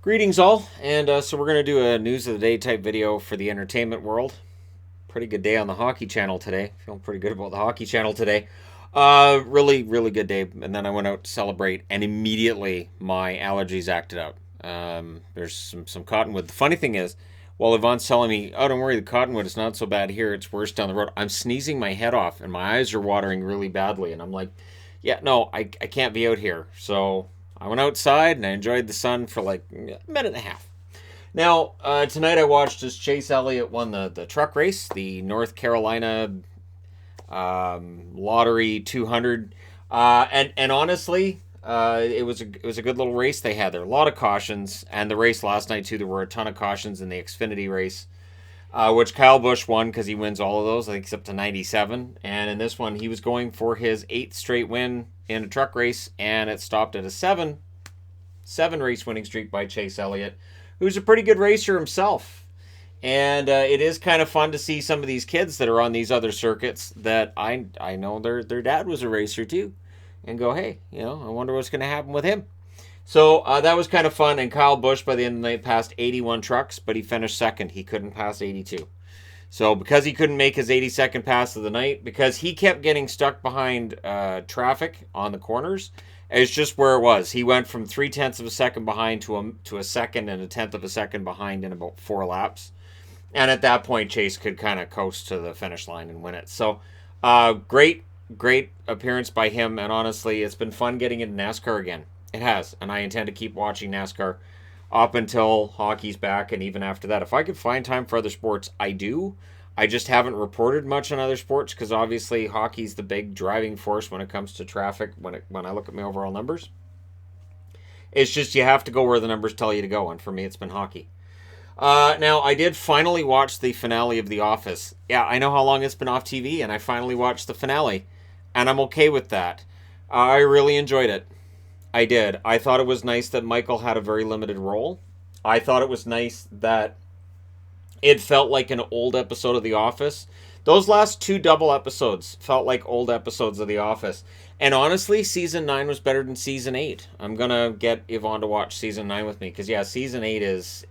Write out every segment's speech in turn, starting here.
Greetings, all, and so we're going to do a news of the day type video for the entertainment world. Pretty good day on the Hockey Channel today. Feeling pretty good about the Hockey Channel today. Really good day. And then I went out to celebrate, and immediately my allergies acted out. There's some cottonwood. The funny thing is, while Yvonne's telling me, "Oh, don't worry, the cottonwood is not so bad here. It's worse down the road," I'm sneezing my head off, and my eyes are watering really badly, and I'm like, "Yeah, no, I can't be out here." So I went outside and I enjoyed the sun for like a minute and a half. Now, tonight I watched as Chase Elliott won the truck race, the North Carolina Lottery 200. And honestly, it was a good little race they had there. A lot of cautions, and the race last night too. There were a ton of cautions in the Xfinity race, which Kyle Busch won because he wins all of those. I think it's up to 97. And in this one, he was going for his eighth straight win in a truck race, and it stopped at a seven race winning streak by Chase Elliott, who's a pretty good racer himself. And it is kind of fun to see some of these kids that are on these other circuits that I know their dad was a racer too, and go, hey, I wonder what's going to happen with him. So that was kind of fun. And Kyle Busch by the end of the night passed 81 trucks, but he finished second. He couldn't pass 82. So because he couldn't make his 82nd pass of the night, because he kept getting stuck behind traffic on the corners, it's just where it was. He went from 3/10 of a second behind to a second and a tenth of a second behind in about 4 laps. And at that point, Chase could kind of coast to the finish line and win it. So great appearance by him. And honestly, it's been fun getting into NASCAR again. It has. And I intend to keep watching NASCAR up until hockey's back, and even after that. If I could find time for other sports, I do. I just haven't reported much on other sports because obviously hockey's the big driving force when it comes to traffic. When I look at my overall numbers, it's just you have to go where the numbers tell you to go, and for me, it's been hockey. Now I did finally watch the finale of The Office. Yeah, I know how long it's been off TV, and I finally watched the finale, and I'm okay with that. I really enjoyed it. I did. I thought it was nice that Michael had a very limited role. I thought it was nice that it felt like an old episode of The Office. Those last two double episodes felt like old episodes of The Office. And honestly, season 9 was better than season 8. I'm going to get Yvonne to watch season 9 with me because yeah, season 8 is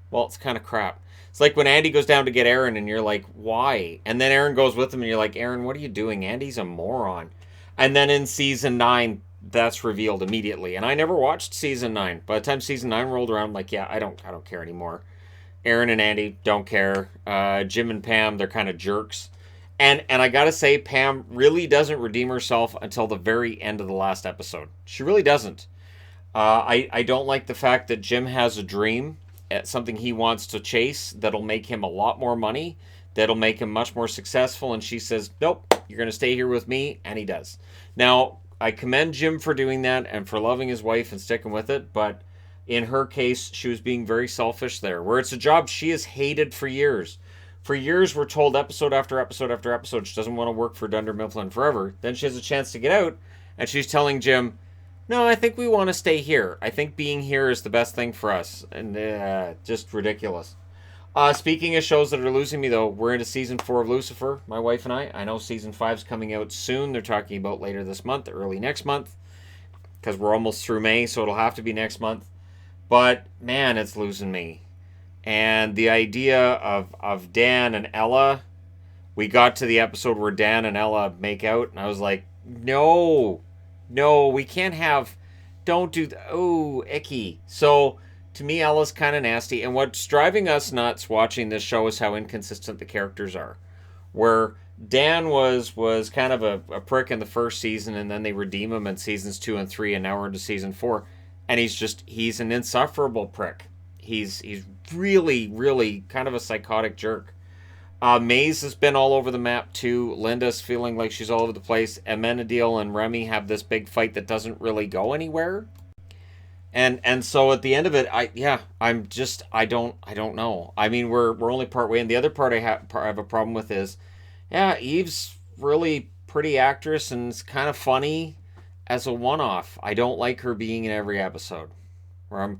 well, it's kind of crap. It's like when Andy goes down to get Aaron and you're like, "Why?" And then Aaron goes with him and you're like, "Aaron, what are you doing? Andy's a moron." And then in season 9, that's revealed immediately. And I never watched season 9. By the time season 9 rolled around, I'm like, yeah, I don't care anymore. Aaron and Andy don't care. Jim and Pam, they're kind of jerks. And I gotta say, Pam really doesn't redeem herself until the very end of the last episode. She really doesn't. I don't like the fact that Jim has a dream, something he wants to chase that'll make him a lot more money, that'll make him much more successful, and she says, "Nope, you're gonna stay here with me," and he does. Now, I commend Jim for doing that and for loving his wife and sticking with it, but in her case, she was being very selfish there, where it's a job she has hated for years. For years, we're told episode after episode after episode she doesn't want to work for Dunder Mifflin forever. Then she has a chance to get out, and she's telling Jim, "No, I think we want to stay here. I think being here is the best thing for us." And just ridiculous. Speaking of shows that are losing me, though, we're into season 4 of Lucifer, my wife and I. I know season 5's coming out soon. They're talking about later this month, early next month, because we're almost through May, so it'll have to be next month. But, man, it's losing me. And the idea of Dan and Ella, we got to the episode where Dan and Ella make out, and I was like, no, we can't have, don't do that. Oh, icky. So, to me, Ella's kind of nasty. And what's driving us nuts watching this show is how inconsistent the characters are. Where Dan was kind of a prick in the first season, and then they redeem him in seasons 2 and 3, and now we're into season 4. And he's an insufferable prick. He's really kind of a psychotic jerk. Maze has been all over the map too. Linda's feeling like she's all over the place. Amenadiel and Remy have this big fight that doesn't really go anywhere. And so at the end of it, I don't know. I mean, we're only part way, and the other part I have a problem with is, yeah, Eve's really pretty actress and it's kind of funny as a one-off. I don't like her being in every episode. I'm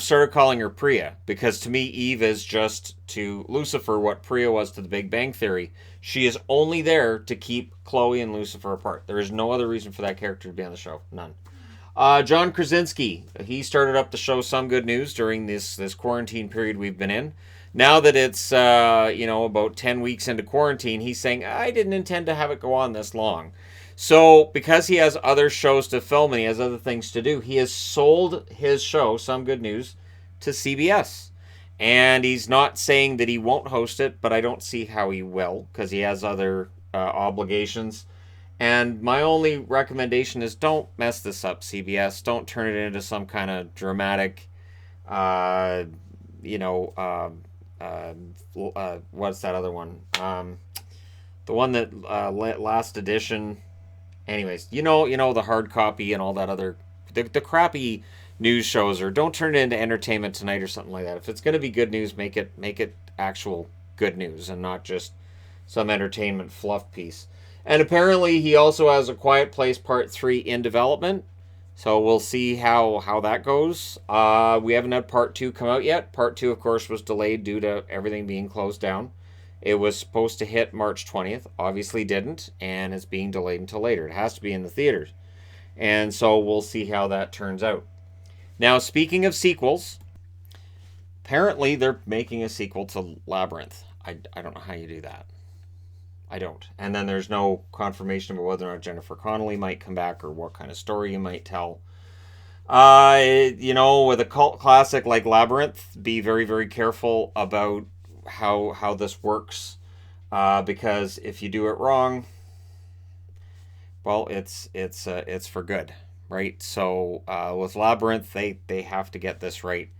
started calling her Priya because to me Eve is just to Lucifer what Priya was to the Big Bang Theory. She is only there to keep Chloe and Lucifer apart. There is no other reason for that character to be on the show. None. John Krasinski, he started up the show Some Good News during this quarantine period we've been in. Now that it's about 10 weeks into quarantine, he's saying I didn't intend to have it go on this long. So because he has other shows to film and he has other things to do, he has sold his show Some Good News to CBS. And he's not saying that he won't host it, but I don't see how he will because he has other obligations. And my only recommendation is don't mess this up, CBS. Don't turn it into some kind of dramatic, uh, you know, what's that other one? The one that last edition. Anyways, the hard copy and all that other, the crappy news shows, or don't turn it into Entertainment Tonight or something like that. If it's going to be good news, make it actual good news and not just some entertainment fluff piece. And apparently he also has A Quiet Place Part 3 in development. So we'll see how that goes. We haven't had Part 2 come out yet. Part 2, of course, was delayed due to everything being closed down. It was supposed to hit March 20th. Obviously didn't. And it's being delayed until later. It has to be in the theaters. And so we'll see how that turns out. Now, speaking of sequels, apparently they're making a sequel to Labyrinth. I don't know how you do that. I don't. And then there's no confirmation about whether or not Jennifer Connelly might come back or what kind of story you might tell. With a cult classic like Labyrinth, be very, very careful about how this works. Because if you do it wrong, well, it's for good, right? So with Labyrinth, they have to get this right,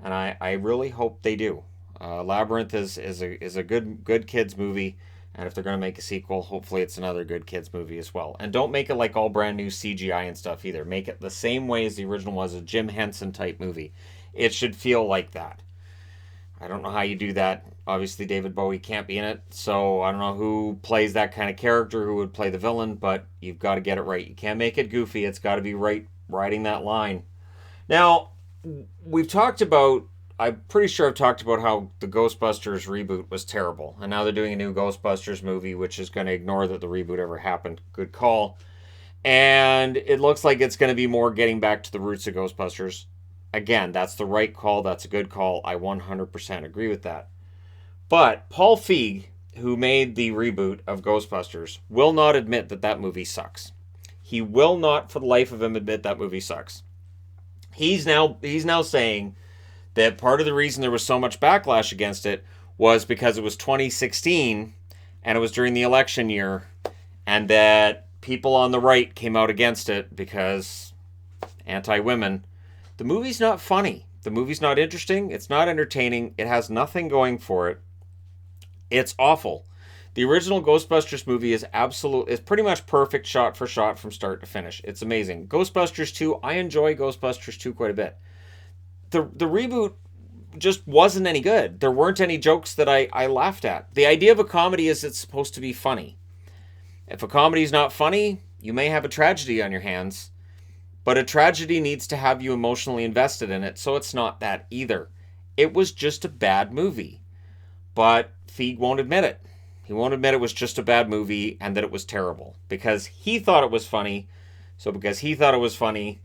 and I really hope they do. Labyrinth is a good kids movie. And if they're going to make a sequel, hopefully it's another good kids movie as well. And don't make it like all brand new CGI and stuff either. Make it the same way as the original was, a Jim Henson type movie. It should feel like that. I don't know how you do that. Obviously David Bowie can't be in it, so I don't know who plays that kind of character, who would play the villain, but you've got to get it right. You can't make it goofy. It's got to be right, riding that line. Now, I'm pretty sure I've talked about how the Ghostbusters reboot was terrible. And now they're doing a new Ghostbusters movie, which is going to ignore that the reboot ever happened. Good call. And it looks like it's going to be more getting back to the roots of Ghostbusters. Again, that's the right call. That's a good call. I 100% agree with that. But Paul Feig, who made the reboot of Ghostbusters, will not admit that movie sucks. He will not, for the life of him, admit that movie sucks. He's now saying that part of the reason there was so much backlash against it was because it was 2016 and it was during the election year, and that people on the right came out against it because anti-women. The movie's not funny. The movie's not interesting. It's not entertaining. It has nothing going for it. It's awful. The original Ghostbusters movie is pretty much perfect shot for shot from start to finish. It's amazing. Ghostbusters 2, I enjoy Ghostbusters 2 quite a bit. The reboot just wasn't any good. There weren't any jokes that I laughed at. The idea of a comedy is it's supposed to be funny. If a comedy is not funny, you may have a tragedy on your hands, but a tragedy needs to have you emotionally invested in it, so it's not that either. It was just a bad movie. But Feig won't admit it. He won't admit it was just a bad movie and that it was terrible because he thought it was funny. So because he thought it was funny,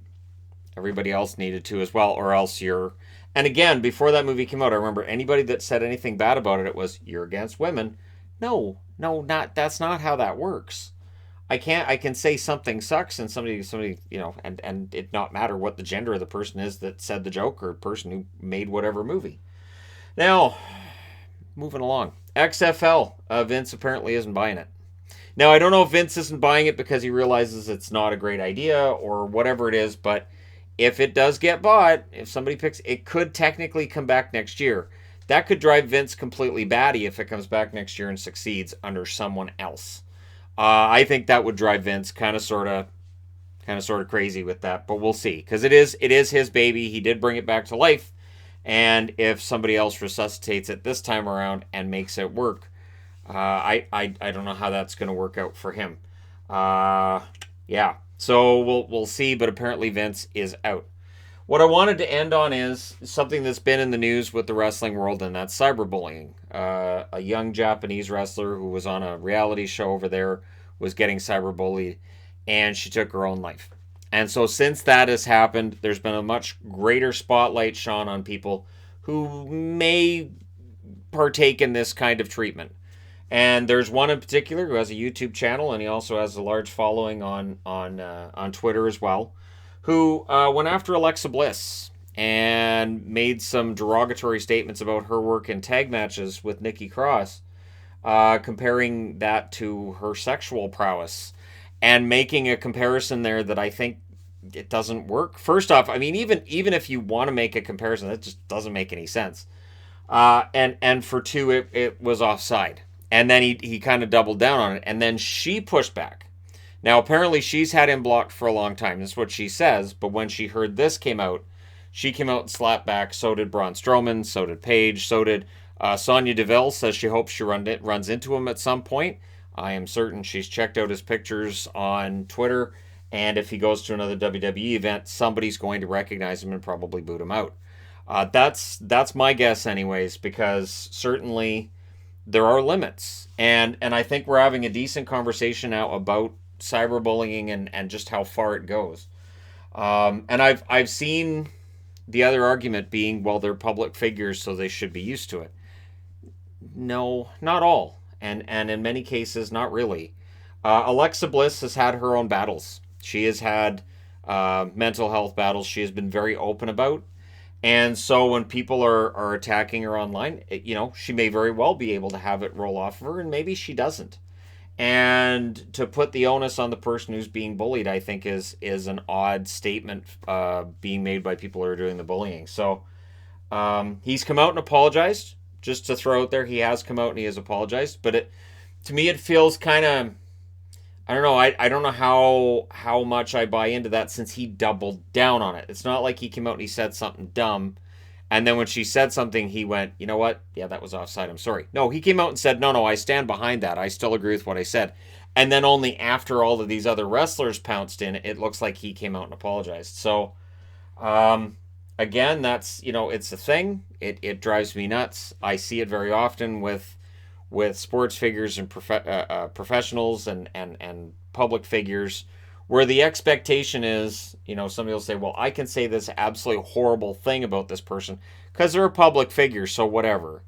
everybody else needed to as well, or else you're... And again, before that movie came out, I remember anybody that said anything bad about it, it was, you're against women. No, that's not how that works. I can say something sucks and somebody, and it not matter what the gender of the person is that said the joke or person who made whatever movie. Now, moving along. XFL, Vince apparently isn't buying it. Now, I don't know if Vince isn't buying it because he realizes it's not a great idea or whatever it is, but if it does get bought, if somebody picks, it could technically come back next year. That could drive Vince completely batty if it comes back next year and succeeds under someone else. I think that would drive Vince kind of sort of crazy with that, but we'll see, because it is his baby. He did bring it back to life, and if somebody else resuscitates it this time around and makes it work, I don't know how that's going to work out for him. Yeah. So we'll see, but apparently Vince is out. What I wanted to end on is something that's been in the news with the wrestling world, and that's cyberbullying. A young Japanese wrestler who was on a reality show over there was getting cyberbullied, and she took her own life. And so since that has happened, there's been a much greater spotlight shone on people who may partake in this kind of treatment. And there's one in particular who has a YouTube channel, and he also has a large following on Twitter as well, who went after Alexa Bliss and made some derogatory statements about her work in tag matches with Nikki Cross, comparing that to her sexual prowess, and making a comparison there that I think it doesn't work. First off, I mean, even if you want to make a comparison, that just doesn't make any sense. And for two, it was offside. And then he kind of doubled down on it. And then she pushed back. Now, apparently, she's had him blocked for a long time. That's what she says. But when she heard this came out, she came out and slapped back. So did Braun Strowman. So did Paige. So did Sonya Deville. Says she hopes she runs into him at some point. I am certain she's checked out his pictures on Twitter. And if he goes to another WWE event, somebody's going to recognize him and probably boot him out. That's my guess, anyways, because certainly there are limits, and I think we're having a decent conversation now about cyberbullying and just how far it goes. And I've seen the other argument being, well, they're public figures, so they should be used to it. No, not all, and in many cases, not really. Alexa Bliss has had her own battles. She has had mental health battles. She has been very open about. And so when people are attacking her online, she may very well be able to have it roll off of her, and maybe she doesn't. And to put the onus on the person who's being bullied, I think is an odd statement being made by people who are doing the bullying. So he's come out and apologized. Just to throw out there, he has come out and he has apologized. But to me, it feels kind of, I don't know. I don't know how much I buy into that, since he doubled down on it. It's not like he came out and he said something dumb, and then when she said something, he went, you know what? Yeah, that was offside. I'm sorry. No, he came out and said, no, I stand behind that. I still agree with what I said. And then only after all of these other wrestlers pounced in, it looks like he came out and apologized. So, again, that's, it's a thing. It drives me nuts. I see it very often with sports figures and professionals and public figures, where the expectation is, somebody will say, well, I can say this absolutely horrible thing about this person because they're a public figure, so whatever.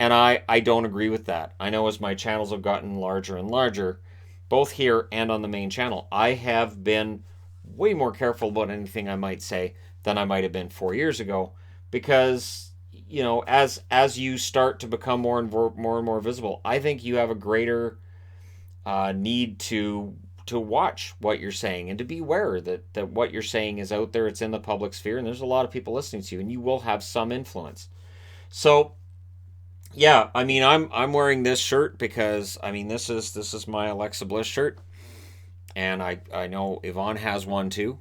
And I don't agree with that. I know as my channels have gotten larger and larger, both here and on the main channel, I have been way more careful about anything I might say than I might have been 4 years ago, because as you start to become more and more visible, I think you have a greater need to watch what you're saying and to be aware that what you're saying is out there. It's in the public sphere, and there's a lot of people listening to you, and you will have some influence. So, yeah, I mean, I'm wearing this shirt because this is my Alexa Bliss shirt, and I know Yvonne has one too.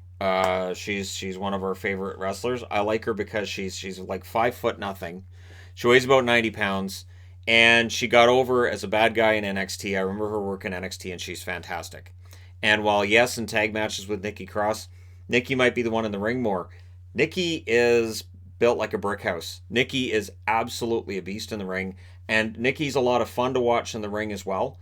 She's one of our favorite wrestlers. I like her because she's like 5 foot nothing. She weighs about 90 pounds, and she got over as a bad guy in NXT. I remember her working NXT, and she's fantastic. And while yes, in tag matches with Nikki Cross, Nikki might be the one in the ring more. Nikki is built like a brick house. Nikki is absolutely a beast in the ring, and Nikki's a lot of fun to watch in the ring as well.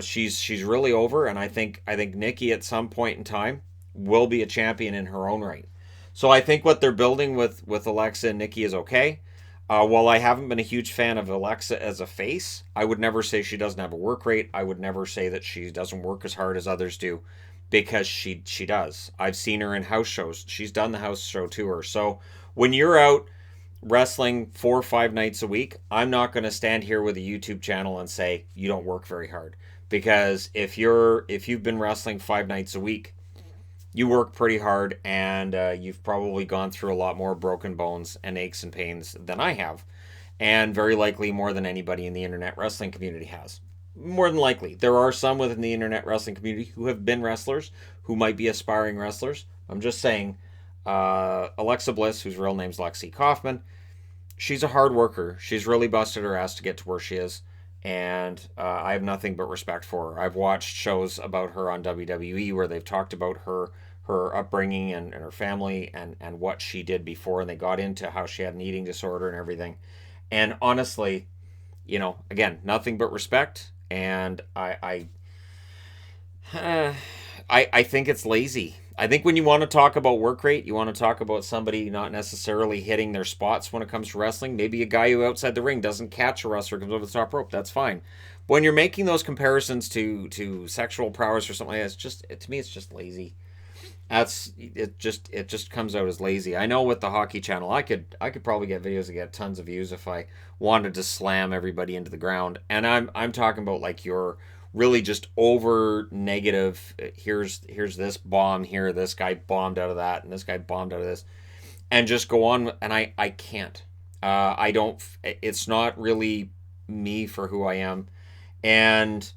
She's really over, and I think Nikki at some point in time will be a champion in her own right. So I think what they're building with Alexa and Nikki is okay. While I haven't been a huge fan of Alexa as a face, I would never say she doesn't have a work rate. I would never say that she doesn't work as hard as others do, because she does. I've seen her in house shows. She's done the house show tour. So when you're out wrestling 4 or 5 nights a week, I'm not going to stand here with a YouTube channel and say you don't work very hard, because if you've been wrestling 5 nights a week, you work pretty hard, and you've probably gone through a lot more broken bones and aches and pains than I have, and very likely more than anybody in the internet wrestling community has. More than likely. There are some within the internet wrestling community who have been wrestlers, who might be aspiring wrestlers. I'm just saying, Alexa Bliss, whose real name's Lexi Kaufman, she's a hard worker. She's really busted her ass to get to where she is, and I have nothing but respect for her. I've watched shows about her on WWE where they've talked about her upbringing and her family and what she did before, and they got into how she had an eating disorder and everything. And honestly, again, nothing but respect. And I think it's lazy. I think when you want to talk about work rate, you want to talk about somebody not necessarily hitting their spots when it comes to wrestling. Maybe a guy who outside the ring doesn't catch a wrestler, comes over the top rope. That's fine. But when you're making those comparisons to sexual prowess or something like that, it's just to me it's just lazy. It just comes out as lazy. I know with the hockey channel, I could probably get videos that get tons of views if I wanted to slam everybody into the ground. And I'm talking about like your really just over negative. Here's this bomb here. This guy bombed out of that, and this guy bombed out of this, and just go on. And I can't. I don't. It's not really me for who I am, and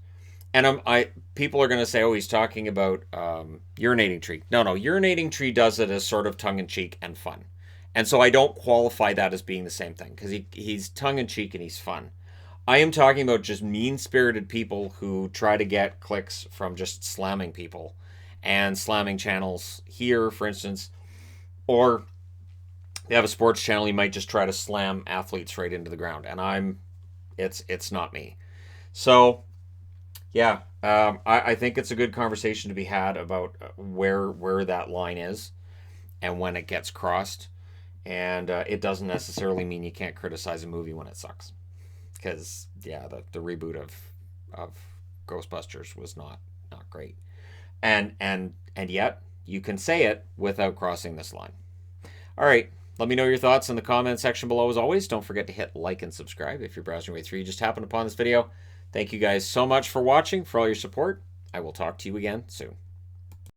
I people are going to say, oh, he's talking about urinating tree. No, urinating tree does it as sort of tongue in cheek and fun, and so I don't qualify that as being the same thing because he's tongue in cheek and he's fun. I am talking about just mean spirited people who try to get clicks from just slamming people and slamming channels here, for instance, or they have a sports channel. You might just try to slam athletes right into the ground, and it's not me. So yeah, I think it's a good conversation to be had about where that line is and when it gets crossed. And it doesn't necessarily mean you can't criticize a movie when it sucks, because yeah, the reboot of Ghostbusters was not great, and yet you can say it without crossing this line. All right. Let me know your thoughts in the comment section below. As always, don't forget to hit like and subscribe if you're browsing your way through. You just happened upon this video. Thank you guys so much for watching, for all your support. I will talk to you again soon.